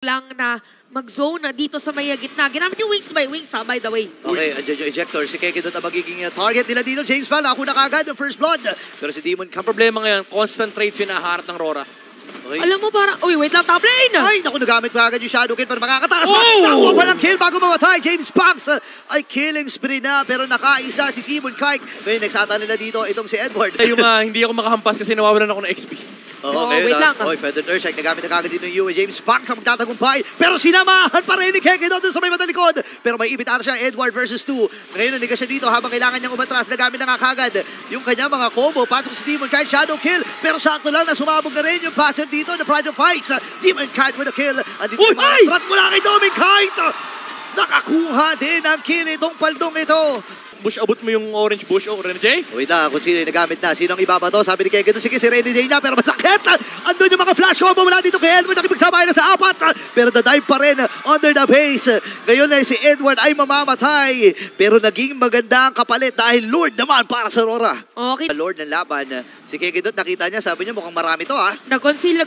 lang na mag-zone na dito sa may gitna. Ginamit yung wings by wings, by the way. Okay, andyan yung ejector. Si Keke doon ang magiging target nila dito. James Val, ako na kagad ng first blood. Pero si Demon Camp. Problema ngayon, constant trades yung naharap ng Rora. Okay. Alam mo parang, uy, wait lang, top lane! Ay, naku, nagamit pa agad yung Shadow Kill para makakatakas. Oh! Nakuha pa ng kill bago mamatay. James Punks ay killing spree na pero nakaisa si Demon Kike. Ngayon, nagsata nila dito itong si Edward. Yung hindi ako makahampas kasi nawawalan ako ng XP. Oo, wait lang. Oy, Feather Nurse, nagamit na kagad dito yung UA. James Punks ang magtatagumpay. Pero sinamahan pa rin ni Keke doon sa may matalikod. Pero may ibit ata siya, Edward versus 2. Ngayon, nanigas siya dito habang kailangan niyang umatras. Nagamit na nga kagad yung kanya mga combo. Pasok si Demon Kite, Shadow Kill. Pero sakto lang na sumabog na rin yung passive dito na Pride of Fights. Demon Kite with a kill. Andito Uy, yung mga ay! threat mula kay Demon Kite. Nakakuha din ang kill itong paldong ito. Bush, abot mo yung orange bush, Renny J. Wait na, kung sino yung nagamit na. Sino ang ibabato? Sabi ni Keke doon, sige si Renny Day na, pero masakit! Andun yung mga flash combo mula dito kay Edward, nakipagsabay na sa 4. Pero the-dive pa rin under the base. Ngayon ay si Edward ay mamamatay. Pero naging maganda ang kapalit dahil Lord naman para sa Aurora. Okay, Lord ng laban. Si Keke doon, nakita niya, sabi niya mukhang marami to ha. nag-conceal.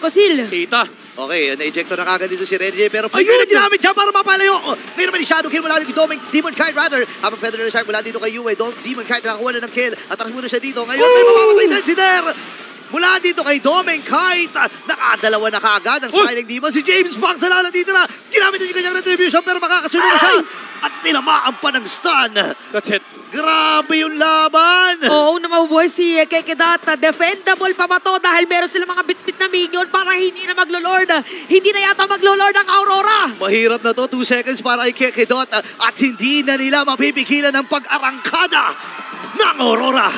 Kita. Okay, na-ejector na kagad dito si Renny Day, pero ayun na ginamit siya para mapalayo. Ngayon naman ni Shadow Kill mula dito kay Demon Kite rather. Habang Feather Shark mula dito kay Yue. Demon Kite nakakuha na ng kill. Atras muna siya dito. Ngayon may mamamatay din si Der. Mula dito kay Demon Kite. Nakadalawa na kaagad ang Smiling Demon. Si James Bang sa lala dito na. Ginamit niya yung kanyang retribution pero makakasunod siya. At tinamaan pa ng stun. That's it. Grabe yung laban. Oo, na mabubuhay si Keke Data. Defendable pa ba to dahil meron sila mga bit-bit na minion para hindi na maglo-lord. Hindi na yata maglo-lord ang Aurora. Mahirap na to. 2 seconds para kay Keke Dot. At hindi na nila mapipigilan ang pag-arangkada ng Aurora.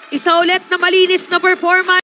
Isa ulit na malinis na performance.